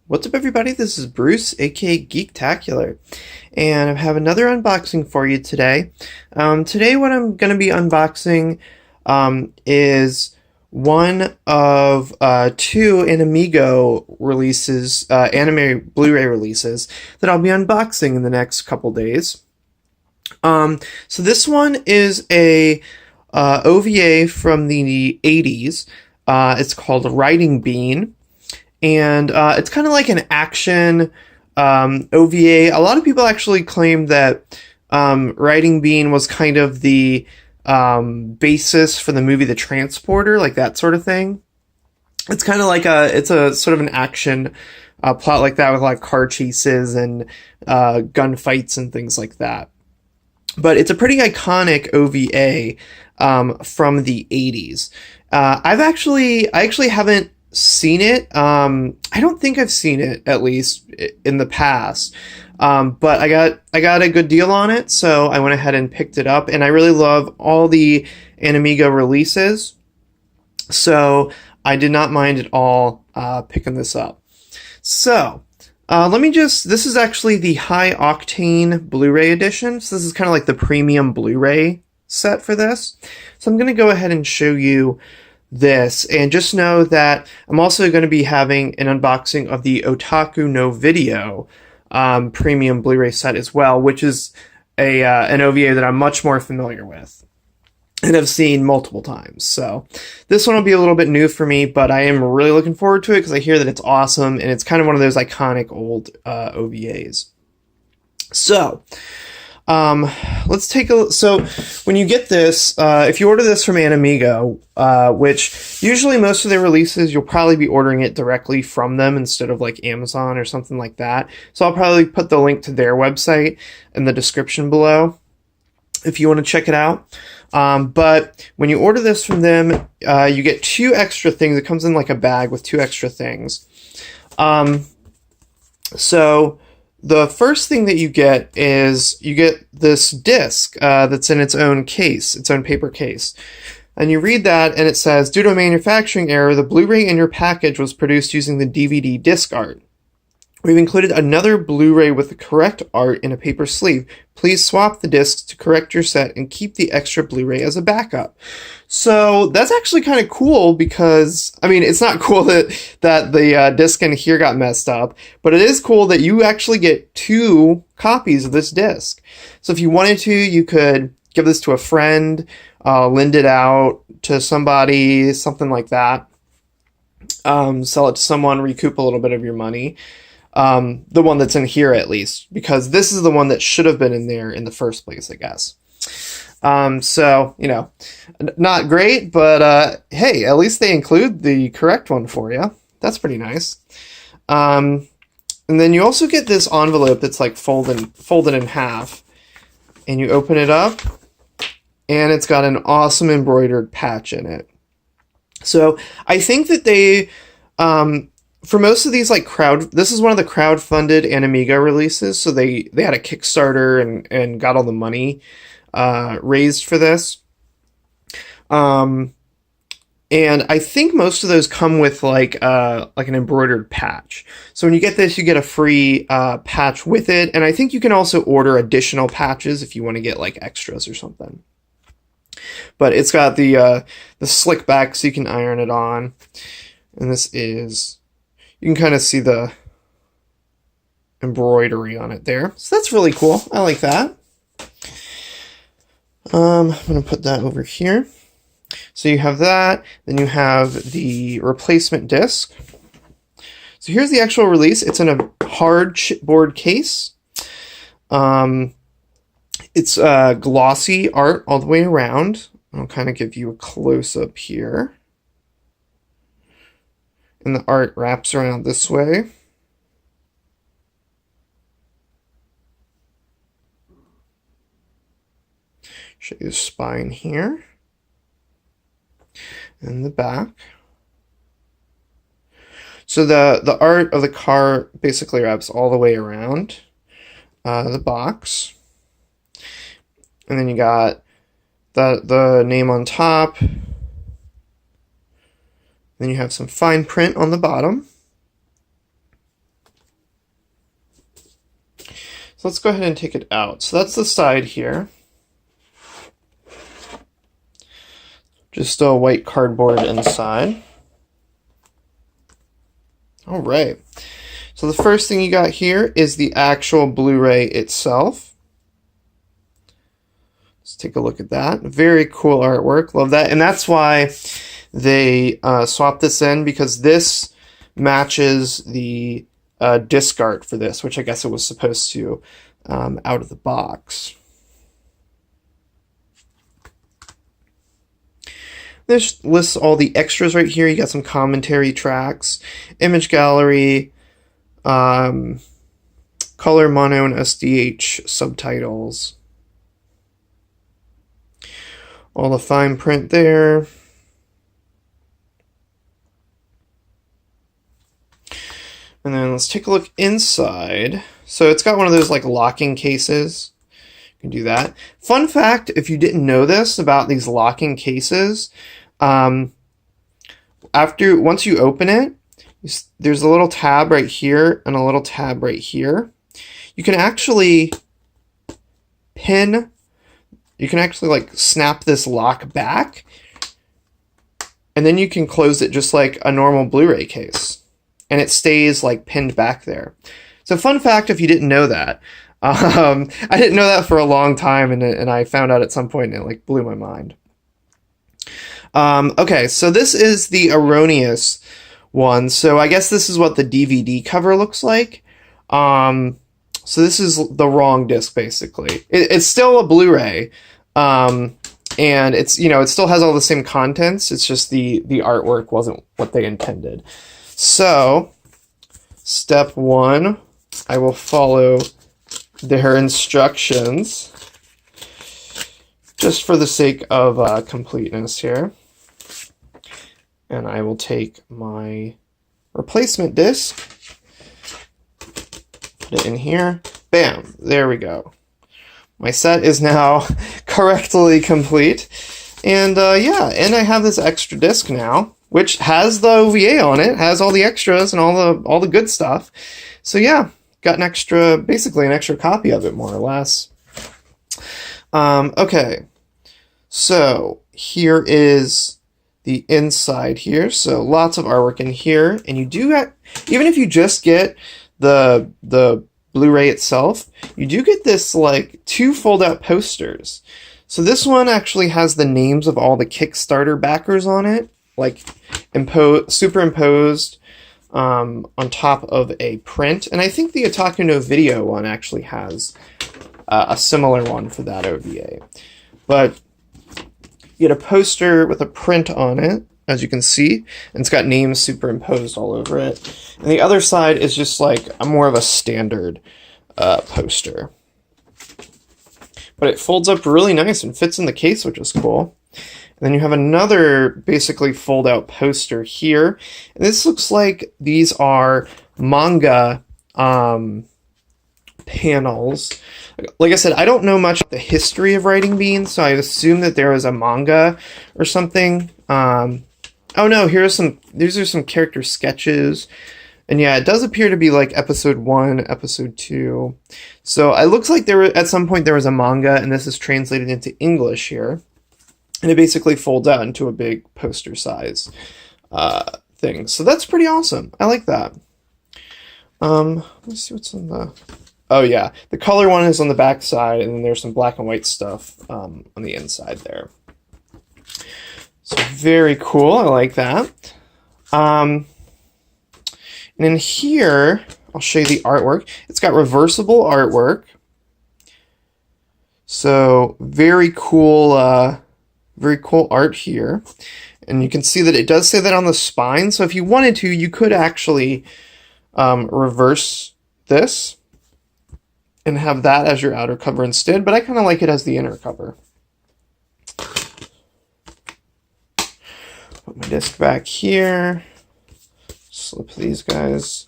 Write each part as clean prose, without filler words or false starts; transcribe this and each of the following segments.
What's up, everybody? This is Bruce, aka Geektacular, and I have another unboxing for you today. Today, what I'm going to be unboxing is one of two Inamigo releases, anime Blu-ray releases, that I'll be unboxing in the next couple days. So this one is a OVA from the 80s. It's called Riding Bean. And it's kind of like an action OVA. A lot of people actually claim that Riding Bean was kind of the basis for the movie The Transporter, like that sort of thing. It's kind of like it's a sort of an action plot like that with like car chases and gunfights and things like that. But it's a pretty iconic OVA from the 80s. I actually haven't seen it. I don't think I've seen it, at least in the past. But I got a good deal on it, so I went ahead and picked it up, and I really love all the Inamigo releases, so I did not mind at all picking this up. So this is actually the High Octane Blu-ray edition, so this is kind of like the premium Blu-ray set for this. So I'm going to go ahead and show you this, and just know that I'm also going to be having an unboxing of the Otaku no Video premium Blu-ray set as well, which is an OVA that I'm much more familiar with and have seen multiple times. So this one will be a little bit new for me, but I am really looking forward to it because I hear that it's awesome and it's kind of one of those iconic old OVAs. So let's take a look. So when you get this, if you order this from Inamigo, which usually most of their releases, you'll probably be ordering it directly from them instead of like Amazon or something like that. So I'll probably put the link to their website in the description below if you want to check it out. But when you order this from them, you get two extra things. It comes in like a bag with two extra things. So the first thing that you get is you get this disc that's in its own case, its own paper case. And you read that, and it says, due to a manufacturing error, the Blu-ray in your package was produced using the DVD disc art. We've included another Blu-ray with the correct art in a paper sleeve. Please swap the discs to correct your set and keep the extra Blu-ray as a backup. So that's actually kind of cool because, I mean, it's not cool that the disc in here got messed up, but it is cool that you actually get two copies of this disc. So if you wanted to, you could give this to a friend, lend it out to somebody, something like that. Sell it to someone, recoup a little bit of your money. The one that's in here, at least, because this is the one that should have been in there in the first place, I guess. So, you know, not great, but hey, at least they include the correct one for you. That's pretty nice. And then you also get this envelope that's like folded in half, and you open it up, and it's got an awesome embroidered patch in it. So I think that they, for most of these, like this is one of the crowd-funded Inamigo releases, so they had a Kickstarter and got all the money raised for this. And I think most of those come with like an embroidered patch. So when you get this, you get a free patch with it, and I think you can also order additional patches if you want to get like extras or something. But it's got the slick back so you can iron it on, and this is. You can kind of see the embroidery on it there. So that's really cool. I like that. I'm going to put that over here. So you have that. Then you have the replacement disc. So here's the actual release. It's in a hard chipboard case. It's glossy art all the way around. I'll kind of give you a close-up here. And the art wraps around this way. Show you the spine here. And the back. So the art of the car basically wraps all the way around the box. And then you got the name on top. Then you have some fine print on the bottom. So let's go ahead and take it out. So that's the side here. Just a white cardboard inside. All right. So the first thing you got here is the actual Blu-ray itself. Let's take a look at that. Very cool artwork. Love that. And that's why they swapped this in, because this matches the disc art for this, which I guess it was supposed to out of the box. This lists all the extras right here. You got some commentary tracks, image gallery, color mono and SDH subtitles. All the fine print there. And then let's take a look inside. So it's got one of those like locking cases. You can do that. Fun fact, if you didn't know this about these locking cases, once you open it, there's a little tab right here and a little tab right here. You can actually like snap this lock back, and then you can close it just like a normal Blu-ray case, and it stays like pinned back there. So fun fact, if you didn't know that. I didn't know that for a long time, and I found out at some point, and it like blew my mind. Okay, so this is the erroneous one. So I guess this is what the DVD cover looks like. So this is the wrong disc, basically. It's still a Blu-ray, and it's, you know, it still has all the same contents. It's just the artwork wasn't what they intended. So step one, I will follow their instructions just for the sake of completeness here. And I will take my replacement disc, put it in here, bam, there we go. My set is now correctly complete. And yeah, and I have this extra disc now, which has the OVA on it, has all the extras and all the good stuff. So yeah, got basically an extra copy of it, more or less. Okay, so here is the inside here. So lots of artwork in here, and you do get, even if you just get the Blu-ray itself, you do get this like 2 fold-out posters. So this one actually has the names of all the Kickstarter backers on it, like superimposed on top of a print. And I think the Otaku no Video one actually has a similar one for that OVA. But you get a poster with a print on it, as you can see, and it's got names superimposed all over it. And the other side is just like more of a standard poster. But it folds up really nice and fits in the case, which is cool. And then you have another basically fold-out poster here. And this looks like these are manga panels. Like I said, I don't know much about the history of Writing Beans, so I assume that there was a manga or something. Oh no, these are some character sketches. And yeah, it does appear to be like episode 1, episode 2. So it looks like at some point there was a manga, and this is translated into English here. And it basically folds out into a big poster size thing. So that's pretty awesome. I like that. Let's see what's on the... Oh yeah, the color one is on the back side, and then there's some black and white stuff on the inside there. So very cool. I like that. And in here, I'll show you the artwork. It's got reversible artwork. So very cool art here. And you can see that it does say that on the spine. So if you wanted to, you could actually reverse this and have that as your outer cover instead, but I kind of like it as the inner cover. Put my disc back here. Slip these guys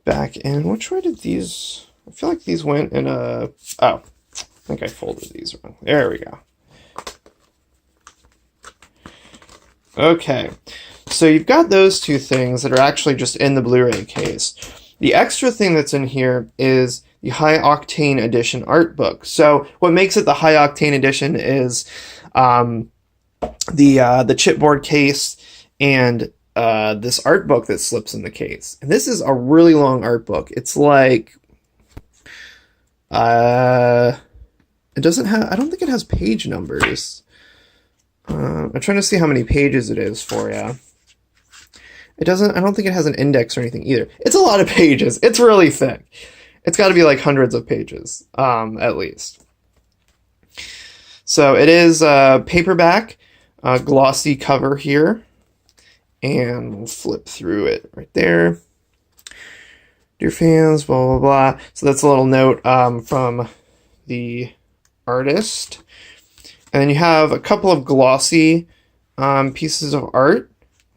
back in. Which way did these... I feel like these went in a... Oh, I think I folded these wrong. There we go. Okay, so you've got those two things that are actually just in the Blu-ray case. The extra thing that's in here is the High Octane Edition art book. So what makes it the High Octane Edition is the chipboard case and this art book that slips in the case. And this is a really long art book. It's like it doesn't have, I don't think it has page numbers. I'm trying to see how many pages it is for you. It doesn't, I don't think it has an index or anything either. It's a lot of pages. It's really thick. It's got to be like hundreds of pages, at least. So it is a paperback, glossy cover here. And we'll flip through it right there. Dear fans, blah, blah, blah. So that's a little note from the artist. And then you have a couple of glossy pieces of art,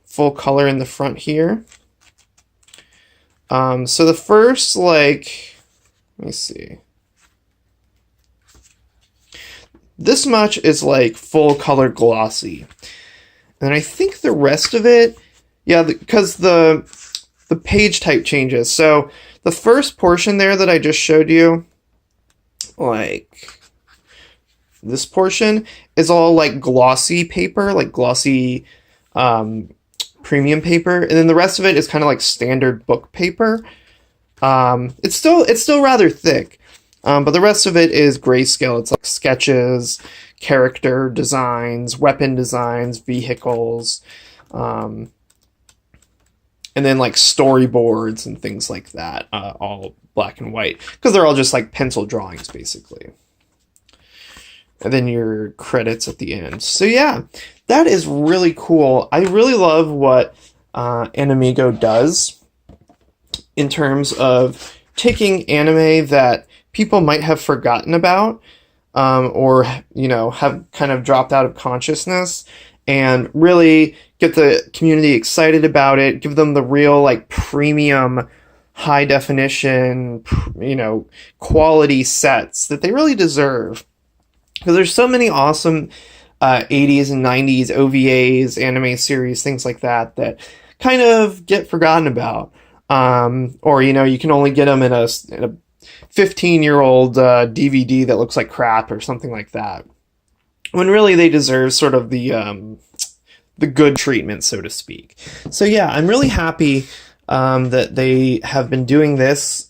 full color in the front here. So the first, like, let me see. This much is like full color glossy. And I think the rest of it, yeah, because the page type changes. So the first portion there that I just showed you, like this portion, is all like glossy paper, like glossy premium paper. And then the rest of it is kind of like standard book paper. It's still rather thick, but the rest of it is grayscale. It's like sketches, character designs, weapon designs, vehicles, and then like storyboards and things like that, all black and white, because they're all just like pencil drawings basically. And then your credits at the end. So yeah, that is really cool. I really love what Animigo does in terms of taking anime that people might have forgotten about, or, you know, have kind of dropped out of consciousness, and really get the community excited about it, give them the real, like, premium, high definition, you know, quality sets that they really deserve. Because there's so many awesome 80s and 90s OVAs, anime series, things like that, that kind of get forgotten about. Or, you know, you can only get them in a 15-year-old DVD that looks like crap or something like that, when really they deserve sort of the good treatment, so to speak. So yeah, I'm really happy that they have been doing this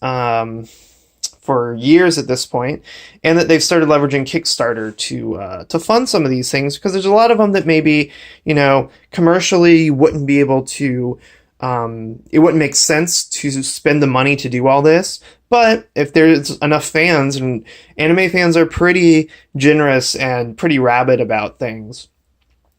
for years at this point, and that they've started leveraging Kickstarter to fund some of these things, because there's a lot of them that maybe, you know, commercially you wouldn't be able to, it wouldn't make sense to spend the money to do all this. But if there's enough fans, and anime fans are pretty generous and pretty rabid about things,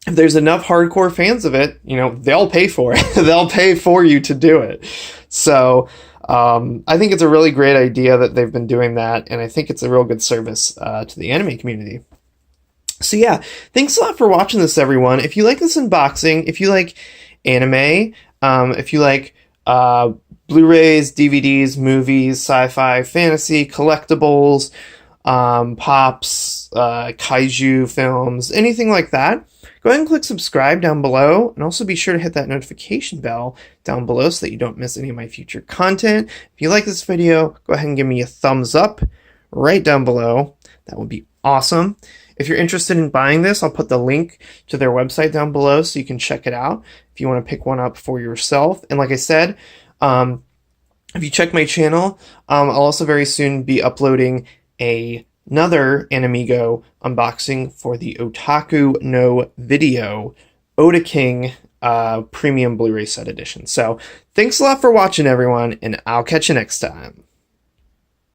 if there's enough hardcore fans of it, you know, they'll pay for it. They'll pay for you to do it. So I think it's a really great idea that they've been doing that, and I think it's a real good service to the anime community. So yeah, thanks a lot for watching this, everyone. If you like this unboxing, if you like anime, if you like Blu-rays, DVDs, movies, sci-fi, fantasy, collectibles, pops, kaiju films, anything like that, go ahead and click subscribe down below, and also be sure to hit that notification bell down below so that you don't miss any of my future content. If you like this video, go ahead and give me a thumbs up right down below. That would be awesome. If you're interested in buying this, I'll put the link to their website down below so you can check it out if you want to pick one up for yourself. And like I said, if you check my channel, I'll also very soon be uploading another Animigo unboxing for the Otaku no Video Oda King Premium Blu-ray Set Edition. So thanks a lot for watching, everyone, and I'll catch you next time.